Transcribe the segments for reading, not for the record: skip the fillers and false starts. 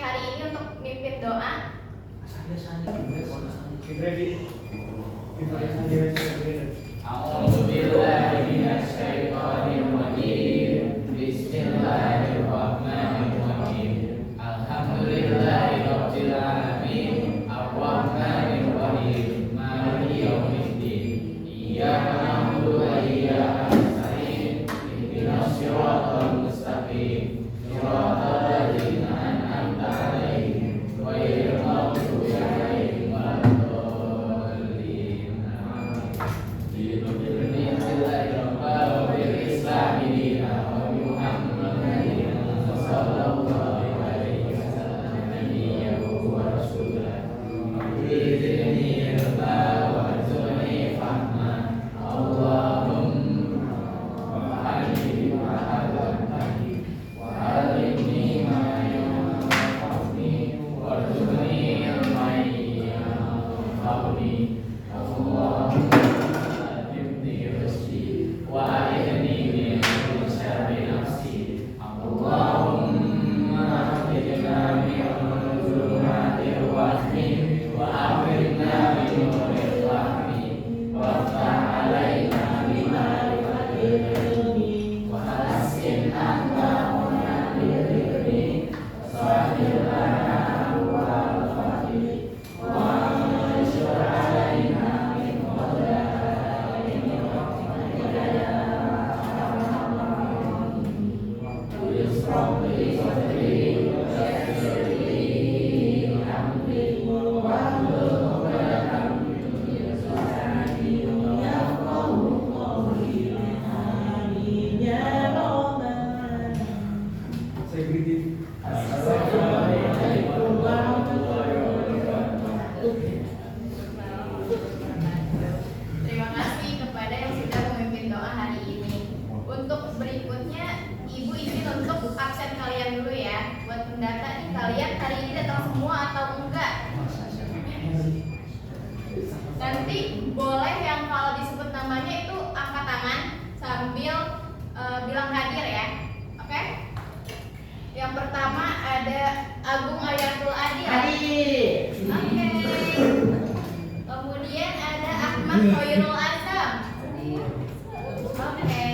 hari ini untuk mimpin doa? Bismillahirrahmanirrahim. Alhamdulillahirabbil alamin. Arrahmanirrahim. Maliki yaumiddin. Iyyaka na'budu wa iyyaka nasta'in. Ihdinas siratal mustaqim. Siratal ladzina an'amta 'alaihim ghairil maghdubi 'alaihim waladdallin. Terima kasih kepada yang sudah memimpin doa hari ini. Untuk berikutnya, Ibu izin untuk absen kalian dulu ya. Buat mendata nih, kalian hari ini datang semua atau enggak? Nanti boleh yang kalau disebut namanya itu angkat tangan sambil bilang hadir ya. Oke? Yang pertama ada Agung Ayatul Adil. Oke. Kemudian ada Ahmad Khairul Azam. Oke.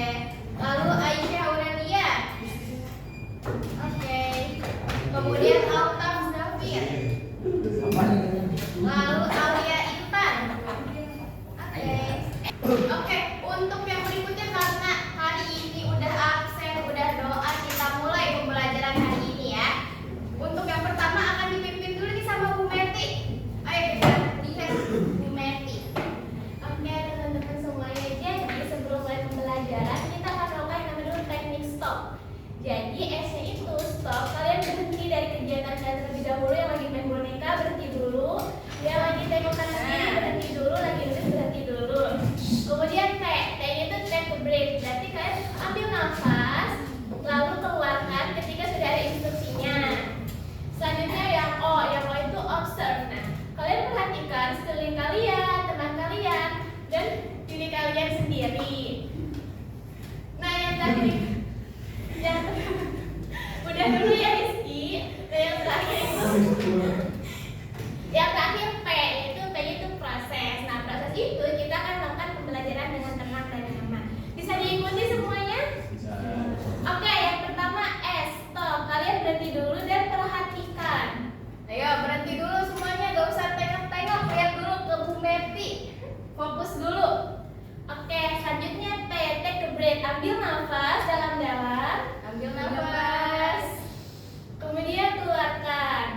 Lalu Aisyah Aurelia. Oke. Kemudian Altaf Zafir. Lalu Alia Intan. Oke. Oke, untuk yang berikutnya karena hari ini udah absen, udah doa, kita mulai pembelajaran hari ini ya. Untuk yang pertama akan dipimpin dulu nih sama Bu Meti. Ayo kita lihat Bu Meti. Oke, teman-teman semuanya, jadi sebelum mulai pembelajaran kita akan melakukan yang namanya dulu teknik stop. Jadi S-nya itu stop, kalian berhenti dari kegiatan kalian terlebih dahulu. Yang lagi main boneka berhenti dulu, yang lagi tengok kanan kiri berhenti dulu, lagi nulis berhenti dulu. Kemudian T-nya itu take a break, berarti kalian ambil nafas lalu keluarkan ketika sudah ada instruksinya. Selanjutnya yang O itu observe. Nah, kalian perhatikan sekeliling kalian, teman kalian, dan diri kalian sendiri. Nah, yang tadi yang udah dulu ya Rizky. Nah, yang terakhir itu P-nya itu proses. Nah, proses itu kita akan melakukan pembelajaran dengan tenang dan nyaman. Bisa diikuti semuanya? Oke, yang pertama S, stop. Kalian berhenti dulu dan perhatikan. Ayo, berhenti dulu semuanya, gak usah tengok-tengok. Lihat dulu ke Bu Meti. Fokus dulu. Oke, selanjutnya T, take a break. Ambil nafas dalam-dalam. Ambil nafas. Kemudian keluarkan.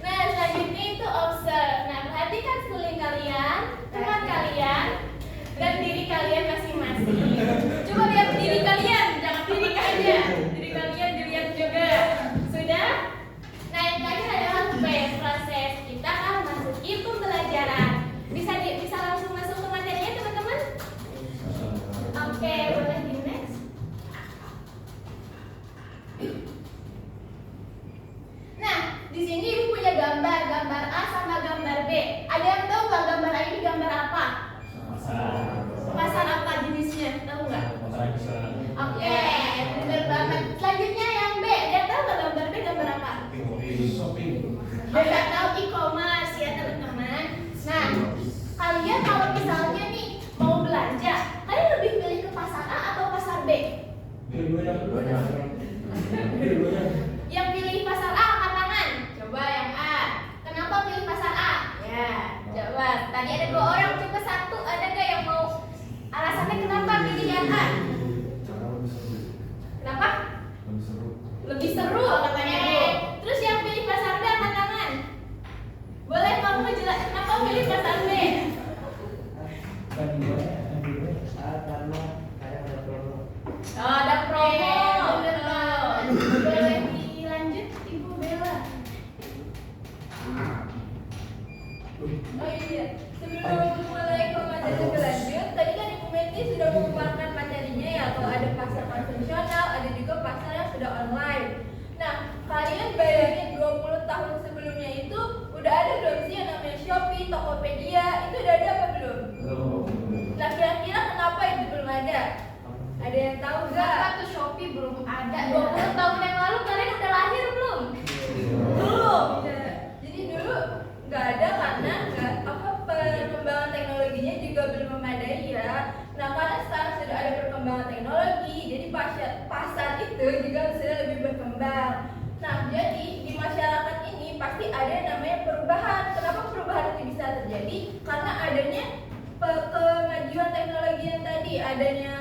Nah, selanjutnya itu observe. Nah, perhatikan sekeliling kalian, teman kalian, dan diri kalian masing-masing. Coba lihat diri kalian, jangan diri aja. Diri kalian dilihat juga. Sudah? Nah, yang terakhir adalah P, proses. Kita akan masuki pembelajaran. Bisa langsung masuk ke materinya, teman-teman? Oke, boleh di next. Nah, di sini atau e-commerce ya teman-teman. Nah, kalian kalau misalnya nih mau belanja, kalian lebih pilih ke pasar A atau pasar B? Yang pilih pasar A angkat tangan. Coba yang A. Kenapa pilih pasar A? Ya, coba. Tadi ada 2 orang, coba 1. Ada gak yang mau alasannya kenapa pilih yang A? Kenapa? Lebih seru katanya. Terus yang pilih pasar B angkat tangan. Boleh kamu jelasin kenapa pilih pasar B? Oh, ada promo. Boleh dilanjut Ibu Bella. Oh iya, sebelum mulai ke materi lebih lanjut, tadi kan Ibu Meti sudah memaparkan materinya ya, kalau ada pasar konvensional, ada juga pasar yang sudah online. Nah, kalian bayangin 20 tahun sebelumnya itu udah ada belum sih yang namanya Shopee, Tokopedia, itu udah ada apa belum? Nah, kira-kira kenapa itu belum ada? Ada yang tahu nggak? Kenapa tuh Shopee belum ada? 20 tahun yang lalu kalian udah lahir belum? Belum. Jadi dulu nggak ada karena perkembangan teknologinya juga belum memadai ya. Nah, karena sekarang sudah ada perkembangan teknologi, jadi pasar itu juga sudah lebih berkembang. Nah, jadi di masyarakat ini pasti ada yang namanya perubahan. Kenapa perubahan itu bisa terjadi? Karena adanya kemajuan teknologi yang tadi, adanya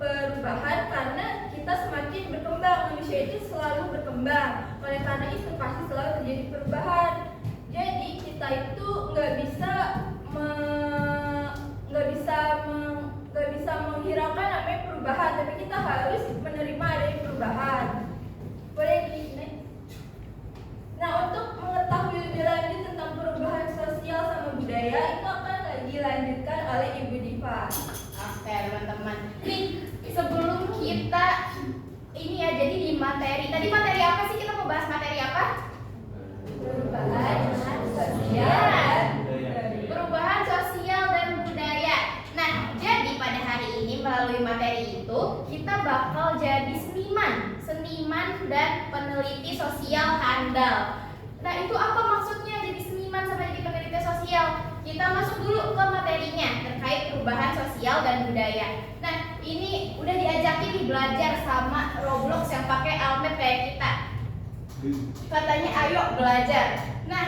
perubahan karena kita semakin berkembang, manusia itu selalu berkembang. Oleh karena itu pasti selalu terjadi perubahan. Jadi kita itu nggak bisa menghiraukan namanya perubahan, tapi kita harus menerima adanya perubahan. Boleh di next. Nah, untuk mengetahui lebih lanjut tentang perubahan sosial sama budaya itu akan dilanjutkan oleh Ibu Diva. Oke teman-teman. Nih sebelum kita ini ya, jadi di materi. Tadi materi apa sih, kita mau bahas materi apa? Perubahan sosial Ya. dan budaya. Perubahan sosial dan budaya. Nah, jadi pada hari ini melalui materi itu kita bakal jadi seniman dan peneliti sosial handal. Nah, itu apa maksudnya jadi seniman sama jadi peneliti sosial? Kita masuk dulu ke materinya terkait perubahan sosial dan budaya. Nah, ini udah diajakin nih belajar sama Roblox yang pakai Almet kayak kita. Katanya ayo belajar. Nah,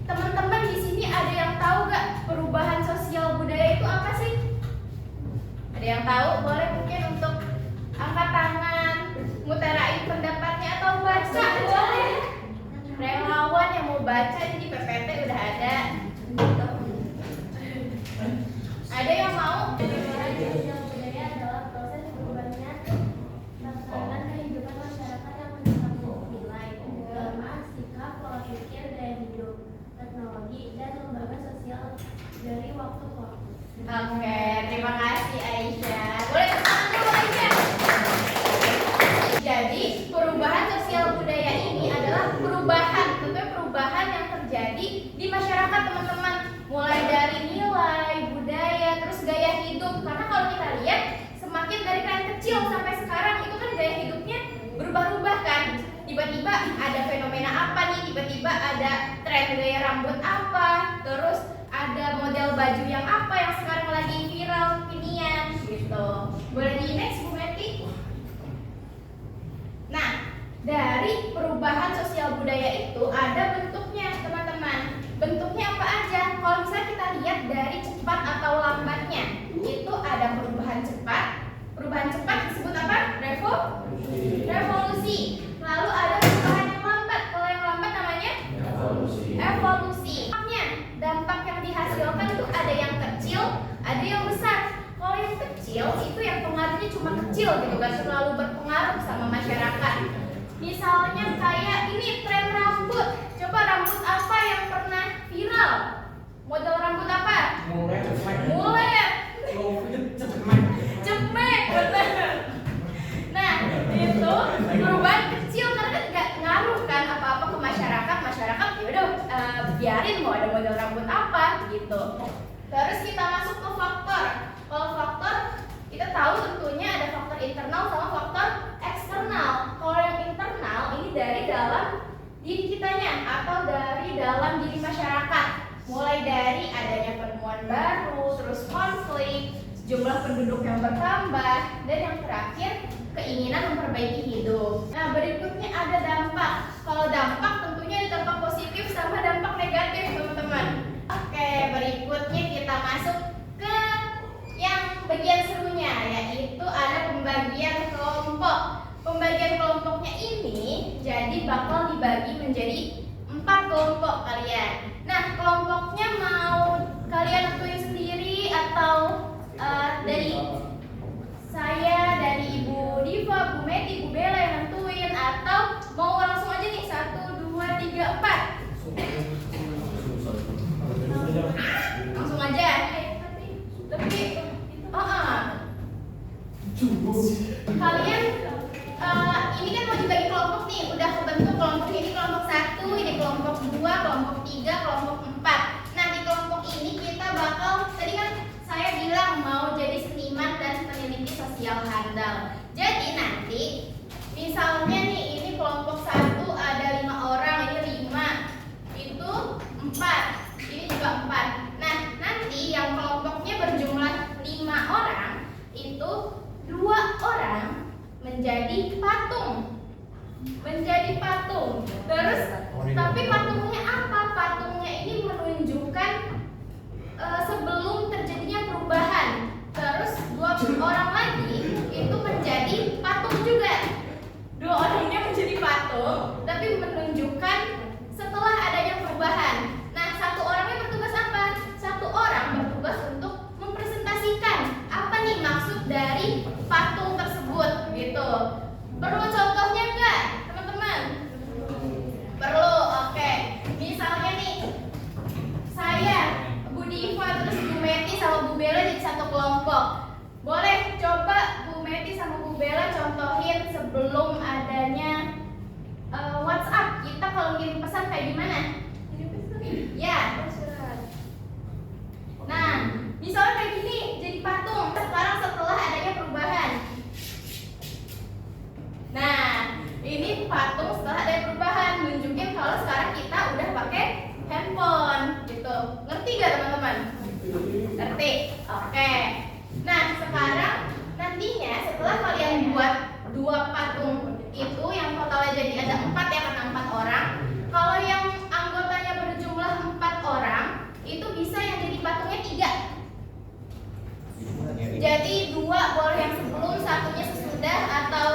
teman-teman di sini ada yang tahu gak perubahan sosial budaya itu apa sih? Ada yang tahu? Boleh mungkin untuk angkat tangan, ngutarain pendapatnya atau baca boleh. Relawan yang mau baca ini di PPT udah ada. Ada yang mau? Perubahan sosial budaya adalah proses berubahnya tatanan kehidupan masyarakat yang menetapkan nilai, agama, sikap, pola pikir, gaya hidup, teknologi, dan lembaga sosial dari waktu ke waktu. Oke, terima kasih Aisyah. Boleh tepuk tangan dulu Aisyah. Jadi perubahan sosial budaya ini adalah perubahan, tentunya perubahan yang terjadi di masyarakat teman-teman. Mulai dari nilai, budaya, terus gaya hidup. Karena kalau kita lihat semakin dari kalian kecil sampai sekarang itu kan gaya hidupnya berubah-ubah kan. Tiba-tiba ada fenomena apa nih, tiba-tiba ada tren gaya rambut apa, terus ada model baju yang apa yang sekarang lagi viral, kekinian gitu. Boleh di next Bu Meti? Nah, dari perubahan sosial budaya itu ada bentuknya teman-teman. Bentuknya apa aja? Kalau misalnya kita lihat dari cepat atau lambatnya, itu ada perubahan cepat. Perubahan cepat disebut apa? Revolusi. Lalu ada perubahan yang lambat. Kalau yang lambat namanya evolusi. Dampak yang dihasilkan itu ada yang kecil, ada yang besar. Kalau yang kecil itu yang pengaruhnya cuma kecil gitu, gak terlalu berpengaruh sama masyarakat. Misalnya kayak ini tren rambut. Coba rambut apa yang pernah viral? Model rambut apa? Mulet. Cemek, bener. Nah, itu perubahan kecil karena kan nggak ngaruh kan apa-apa ke masyarakat. Masyarakat ya udah biarin mau ada model rambut apa gitu. Terus kita masuk ke faktor. Kalau faktor kita tahu tentunya ada faktor internal sama faktor eksternal. Kalau yang internal ini dari dalam diri kitanya atau dari baru, terus konflik, jumlah penduduk yang bertambah, dan yang terakhir keinginan memperbaiki hidup. Nah, berikutnya ada dampak. Kalau dampak tentunya ada dampak positif sama dampak negatif, teman-teman. Oke, berikutnya kita masuk ke yang bagian serunya, yaitu ada pembagian kelompok. Pembagian kelompoknya ini jadi bakal dibagi menjadi 4 kelompok kalian. Nah, kelompoknya mau kalian tentuin sendiri atau dari saya, dari Ibu Diva, Bu Meti, Bu Bella yang nentuin, atau mau langsung aja nih 1, 2, 3, 4. Langsung aja. Tapi kalian ini kan mau dibagi kelompok nih, udah kebentuk kelompok ini kelompok 1, ini kelompok 2, kelompok 3, kelompok 4. Nah, di kelompok ini kita bakal, tadi kan saya bilang mau jadi seniman dan peneliti sosial handal. Jadi nanti misalnya nih ini kelompok 1 ada 5 orang, ini 5, itu 4, ini juga 4. Nah, nanti yang kelompoknya berjumlah 5 orang, itu 2 orang menjadi patung. Terus tapi patungnya apa? Patungnya ini menunjukkan sebelum terjadinya perubahan. Terus 2 orang lagi itu menjadi patung juga. 2 orangnya menjadi patung, tapi menunjukkan setelah adanya perubahan. Nah, 1 orangnya bertugas apa? 1 orang bertugas untuk mempresentasikan apa nih maksud dari patung tersebut, gitu. Perlu contohnya nggak, teman-teman? Perlu, oke. Misalnya nih, saya, Bu Diva, terus Bu Meti sama Bu Bella jadi 1 kelompok. Boleh coba Bu Meti sama Bu Bella contohin sebelum adanya WhatsApp. Kita kalau ngirim pesan kayak gimana? Ya. Nah, misalnya kayak gini, jadi patung. Sekarang setelah adanya perubahan. Nah, ini patung setelah ada perubahan, nunjukin kalau sekarang kita udah pakai handphone, gitu. Ngerti gak teman-teman? Ngerti? Oke. Nah, sekarang nantinya setelah kalian buat 2 patung itu yang totalnya jadi ada 4 ya, karena 4 orang. Kalau yang anggotanya berjumlah 4 orang, itu bisa yang jadi patungnya 3. Jadi 2 boleh yang sebelum, 1-nya sesudah, atau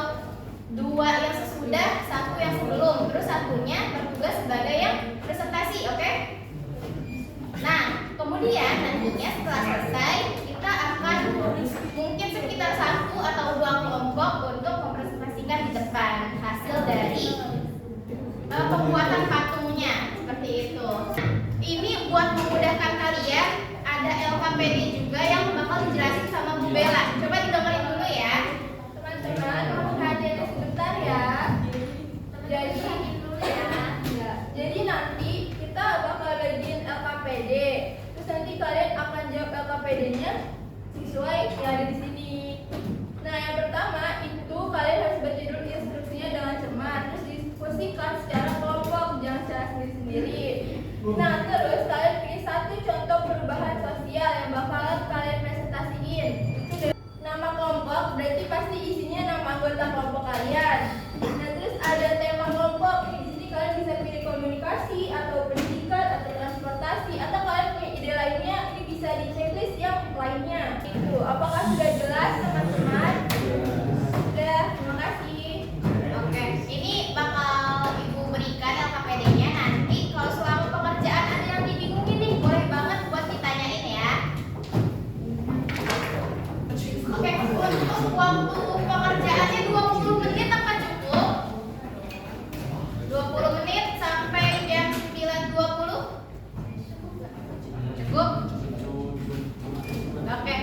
2 yang sesudah, 1 yang sebelum, terus 1-nya bertugas sebagai yang presentasi, oke? Nah, kemudian nantinya setelah selesai, kita akan mungkin sekitar 1 atau 2 kelompok untuk mempresentasikan di depan hasil dari pembuatan patungnya, seperti itu. Ini buat memudahkan kalian, ada LKPD juga yang bakal dijelasin sama Bu Bella. Coba didengerin dulu ya. Teman-teman, mau hadir sebentar ya. Jadi nanti kita bakal bagiin LKPD. Terus nanti kalian akan jawab LKPD-nya sesuai yang ada di sini. Nah, yang pertama itu kalian harus baca dulu instruksinya dengan cermat, terus diskusikan secara kelompok, jangan secara sendiri-sendiri. Nah, terus kalian pilih 1 contoh perubahan sosial yang bakalan kalian presentasiin. Nama kelompok berarti pasti isinya nama anggota kelompok kalian. Nah, terus ada tema kelompok. Di sini kalian bisa pilih komunikasi atau pendidikan atau transportasi, atau kalian punya ide lainnya, ini bisa di checklist yang lainnya. Itu. Apakah sudah jelas, teman-teman? Sudah, terima kasih. Oke, ini bakal Ibu berikan LKPD-nya nanti. Kalau selama pekerjaan ada yang dibingungin nih, boleh banget buat ditanyain ya. Oke, untuk waktu pekerjaannya 20 menit apa cukup? 20 menit sampai jam 9.20? Cukup? Oke,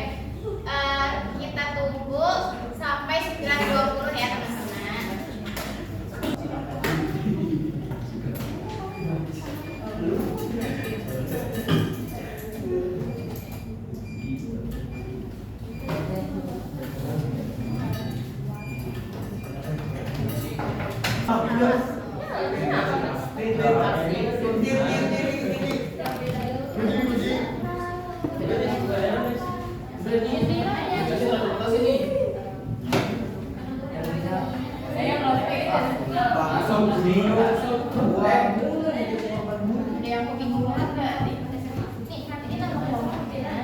kita tunggu sampai 9.20 ya teman-teman. Ada yang kebingungan nggak? Nih, nanti kita mau ngomong ya.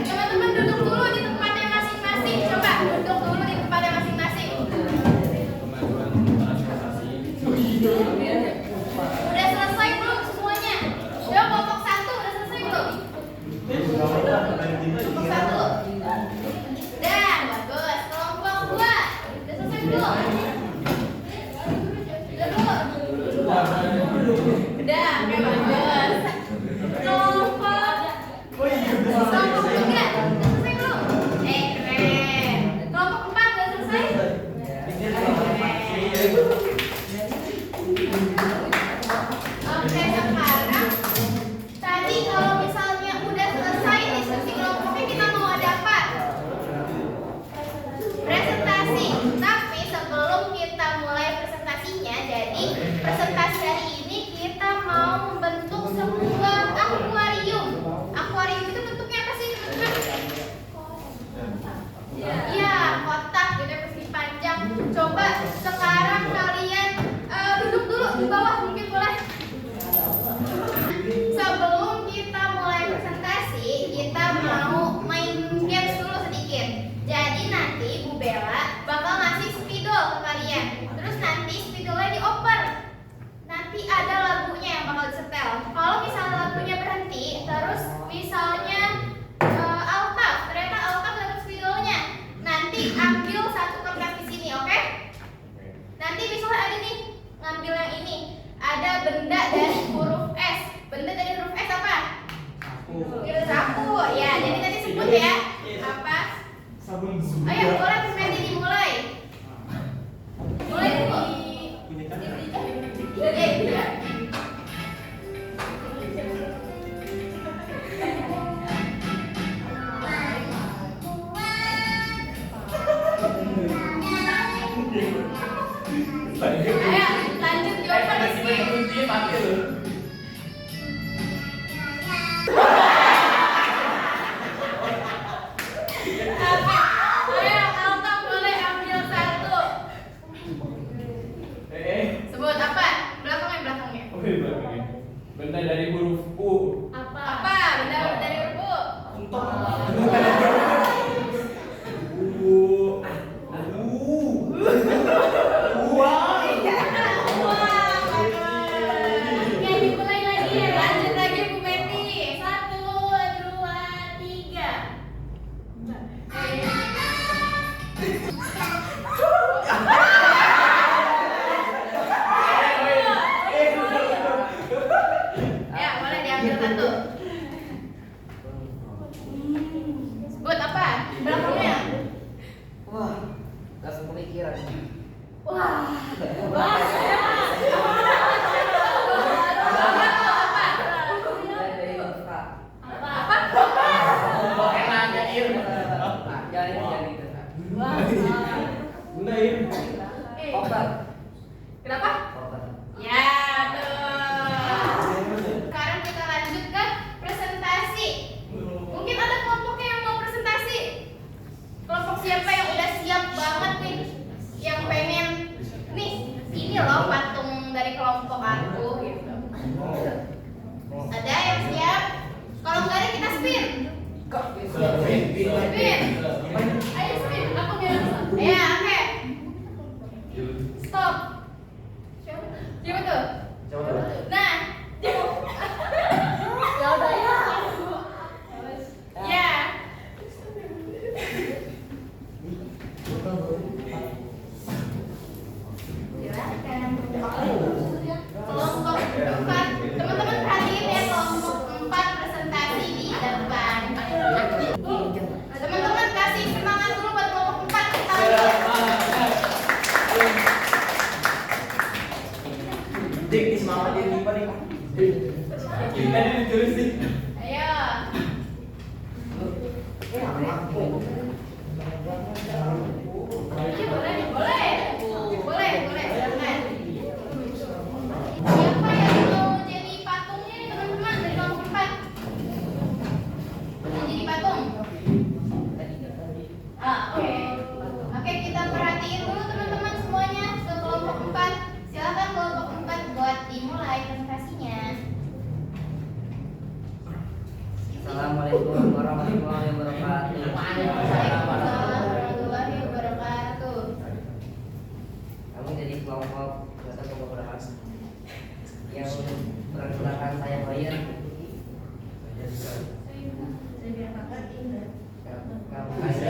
Teman-teman duduk dulu di tempatnya masing-masing. Coba duduk dulu di tempatnya masing-masing. Udah selesai belum semuanya? Udah kelompok 1 udah selesai belum? Kelompok 1. Udah, bagus. Kelompok 2 udah selesai belum? Udah belum? Udah, oke bagus. Kelompok 3 udah selesai belum? Keren. Kelompok 4 udah selesai? Oke, sekarang tadi kalau misalnya udah selesai diskusi kelompoknya, kita mau ada apa? Presentasi. Tapi sebelum kita mulai presentasinya, jadi presentasi hari ini kita mau membentuk sebuah akuarium. Akuarium itu bentuknya apa sih, teman-teman? Iya, kotak gitu persegi panjang. Coba sekarang kalian duduk dulu di bawah, mungkin boleh. Sebelum kita mulai presentasi, kita mau main games dulu sedikit. Jadi nanti Bu Bella bakal ngasih spidol ke kalian. Terus nanti spidolnya dioper. Nanti ada lagunya yang bakal disetel. Kalau misalnya lagunya berhenti, terus misalnya Alta, ternyata Alta dapat spidolnya. Nanti ambil satu kertas di sini, oke? Nanti misalnya ada nih, ngambil yang ini. Ada benda dari huruf S. Benda dari huruf S apa? Sapu. Ya, jadi nanti sebut ya. Apa? Ayo, boleh presentasi dimulai. Mulai dulu. Iya. Ayo, lanjut jawaban Rizky. Ayo, Alta boleh ambil satu. Sebut apa? Belakangnya. Benda dari huruf U. Apa? Benda dari huruf U. Oke, dimulai lagi ya. Lanjut. ambil satu. Sebut apa? Belakangnya. Wah, gak sepemikiran. Wah. Dari Kak. Apa? Enak aja jadi Bunda ya. Obat. Kenapa? Obat. Ya, tuh. Sekarang kita lanjut ke presentasi. Mungkin ada kelompoknya yang mau presentasi. Kelompok siapa yang udah siap banget nih? Yang pengen nih, ini loh patung dari kelompok aku gitu. Ada yang siap? Kalau enggak ada kita spin. Spin. Ayo spin, aku bilang. Ya, oke. Stop. Siapa tuh? Nah, ya udah ya. Ya. Silakan. Kelompok 4. Teman-teman perhatiin ya, kelompok 4 presentasi di depan. Teman-teman kasih semangat dulu buat kelompok 4. Dik, di semangat dia gimana nih? Kita ini ditulis sih. Ayo. Iya, boleh. Silakan. Siapa yang mau jadi patungnya nih teman-teman dari kelompok 4? Mau jadi patung? Oke. Oke, kita perhatiin dulu teman-teman semuanya ke kelompok 4. Silakan kelompok 4 buat dimulai presentasinya. Assalamualaikum warahmatullahi wabarakatuh. Waalaikumsalam warahmatullahi wabarakatuh. Kami dari kelompok berapa? Yang perkenalkan saya Bayan.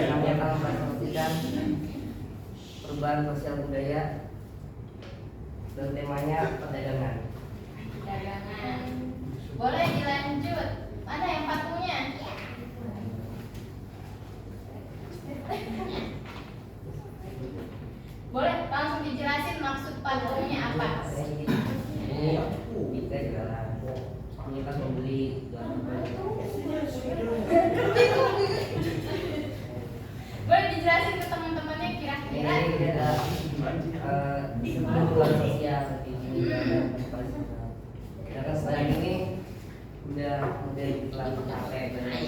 Kami akan mempresentasikan perubahan sosial budaya dan temanya perdagangan. Dagangan. Boleh dilanjut. Mana yang patungnya? Boleh langsung dijelasin maksud patungnya apa? Ini kita jualan. Ini kan membeli Boleh dijelasin ke teman-temannya kira-kira? ini ada perubahan sosial ini. Sedangkan sekarang ini udah iklan capek benar.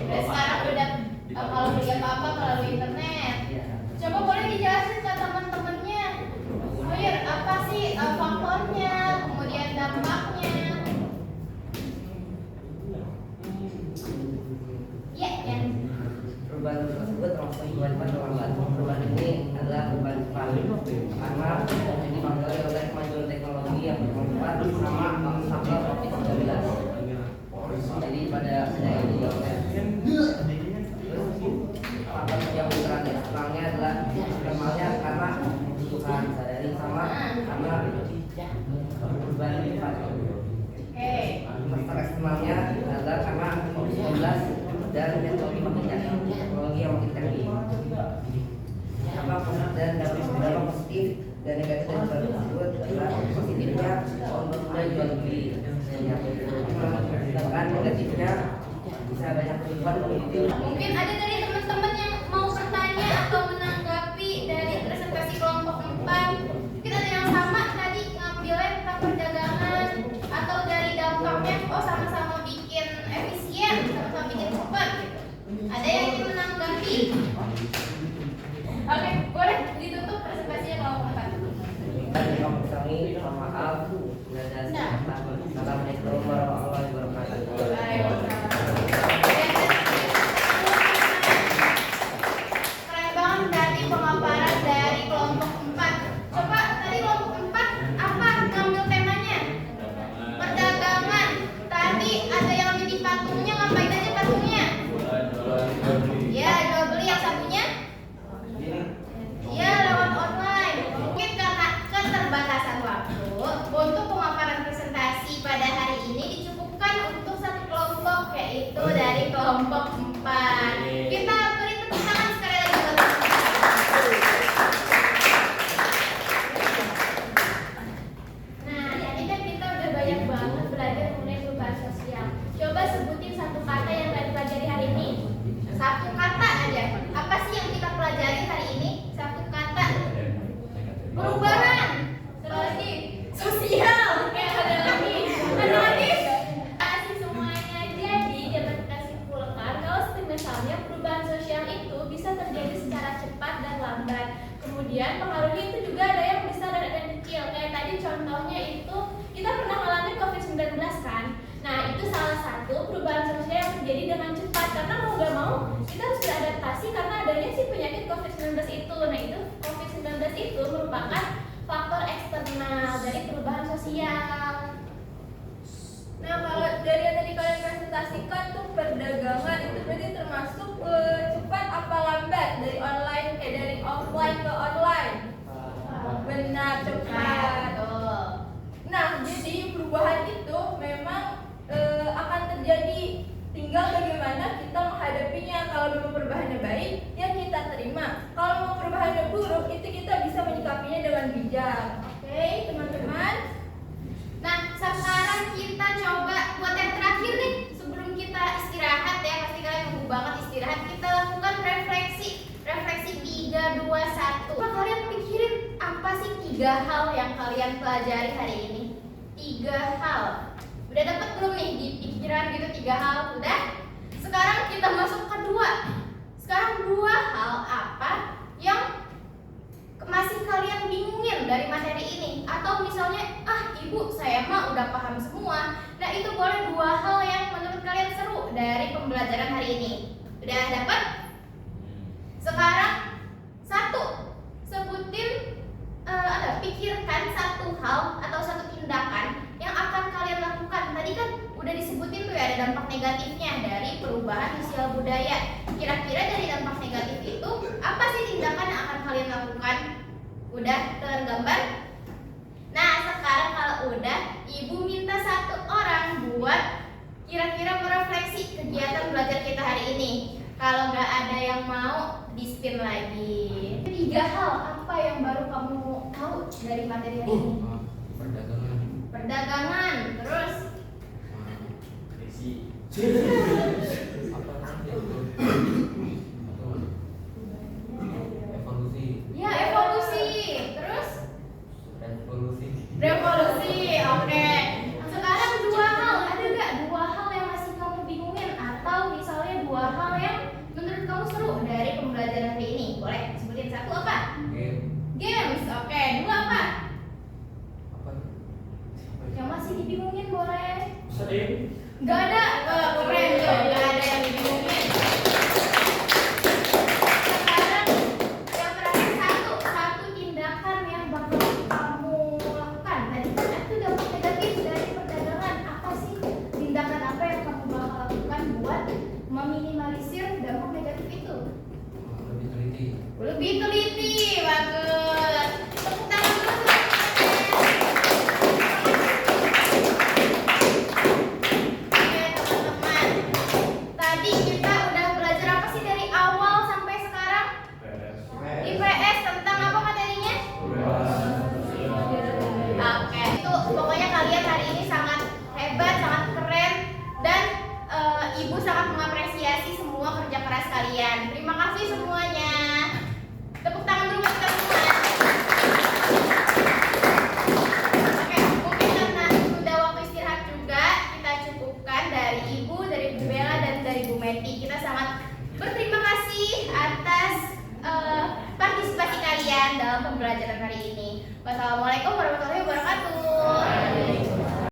Dan sekarang udah kalau beli apa-apa melalui internet. Coba boleh dijelasin ke teman-temannya. Oh ya, apa sih faktornya, kemudian dampaknya? Ya, ya. Perubahan tersebut termasuk perubahan ini adalah perubahan cepat karena ini dipengaruhi oleh kemajuan teknologi yang bermanfaat sama faktor COVID-19. Jadi pada ini faktor yang terangnya adalah normalnya karena kebutuhan sehari-hari sama karena perubahan cepat. Faktor eksternalnya adalah karena COVID-19 dan teknologi makin canggih, teknologi yang makin canggih. Dan dampak positif dan negatif dari produk tersebut adalah positifnya untuk mudah jual beli. Sedangkan negatifnya bisa banyak perubahan. Mungkin ada dari teman-teman yang mau bertanya atau menanggapi dari presentasi kelompok 4. Mungkin ada yang sama tadi ngambilnya tentang perdagangan atau dari dampaknya, oh sama-sama bikin efisien, sama-sama bikin cepat gitu. Ada yang ingin menanggapi? Oke, boleh ditutup presentasinya kelompok 4. Kami mohon maaf. Assalamualaikum warahmatullahi wabarakatuh. Waalaikumsalam. banget belajar mengenai perubahan sosial. Coba sebutin satu kata yang kalian pelajari hari ini. Satu kata aja. Apa sih yang kita pelajari hari ini? Satu kata. Perubahan. Terus lagi Sosial. oke, ada lagi. Ada lagi? Kasih semuanya. Jadi dapat kita simpulkan kalau misalnya perubahan sosial itu bisa terjadi secara cepat dan lambat. Kemudian pengaruhnya itu juga ada yang besar dan ada yang kecil. Kayak tadi contohnya itu kita pernah ngalamin COVID-19 kan. Nah itu salah satu perubahan sosial yang terjadi dengan cepat karena mau gak mau kita harus beradaptasi karena adanya si penyakit COVID-19 itu. Nah itu COVID-19 itu merupakan faktor eksternal dari perubahan sosial. Nah, kalau dari yang tadi kalian presentasikan tuh perdagangan itu berarti termasuk cepat apa lambat dari online dari offline ke online. Benar, cepat. Betul. Nah, jadi perubahan itu memang akan terjadi. Tinggal bagaimana kita menghadapinya. Kalau memang perubahannya baik, ya kita terima. Kalau memang perubahannya buruk, itu kita bisa menyikapinya dengan bijak. Oke, teman-teman. Nah, sekarang kita coba buat yang terakhir nih sebelum kita istirahat ya, pasti kalian nunggu banget istirahat. Kita lakukan refleksi 3, 2, 1. Coba kalian pikirin apa sih 3 hal yang kalian pelajari hari ini? 3 hal. Udah dapat belum nih di pikiran gitu 3 hal? Udah? Sekarang kita masuk ke 2. Sekarang 2 hal apa yang masih kalian bingungin dari materi ini? Atau misalnya, ibu saya mah udah paham semua. Nah itu boleh 2 hal yang menurut kalian seru dari pembelajaran hari ini. Udah dapat? Sekarang 1, sebutin pikirkan 1 hal atau 1 tindakan yang akan kalian lakukan. Tadi kan udah disebutin tuh ya ada dampak negatifnya dari perubahan sosial budaya. Kira-kira dari dampak negatif itu apa sih tindakan yang akan kalian lakukan? Udah tergambar? Nah sekarang kalau udah, ibu minta 1 orang buat kira-kira merefleksi kegiatan belajar kita hari ini. Kalau nggak ada yang mau, di-spin lagi. 3 hal apa yang baru kamu tahu dari materi hari ini? Perdagangan, terus ya evolusi, terus revolusi. Oke. Sekarang 2 hal, ada nggak 2 hal yang masih kamu bingungin atau misalnya 2 hal yang menurut kamu seru dari pembelajaran hari ini? Boleh sebutin 1 apa? Games. Oke. 2 apa? Yang masih dibingungin boleh. Nggak ada. Keren tuh, nggak ada yang dibingungin. Sekarang yang terakhir 1 tindakan yang bakal kamu lakukan. Tadi kan itu dampak negatif dari perdagangan. Apa sih tindakan apa yang kamu bakal lakukan buat meminimalisir dampak negatif itu? Lebih teliti, bagus. Tepuk tangan dulu. Oke teman-teman, tadi kita udah belajar apa sih dari awal sampai sekarang? IPS tentang apa materinya? Oke, itu pokoknya kalian hari ini sangat hebat, sangat keren, dan ibu sangat mengapresiasi semua kerja keras kalian. Terima kasih semuanya. Tepuk tangan dulu buat kita semua. Oke, mungkin karena sudah waktu istirahat juga, kita cukupkan dari ibu, dari Bu Bella, dan dari Bu Meti. Kita sangat berterima kasih atas partisipasi kalian dalam pembelajaran hari ini. Wassalamualaikum warahmatullahi wabarakatuh.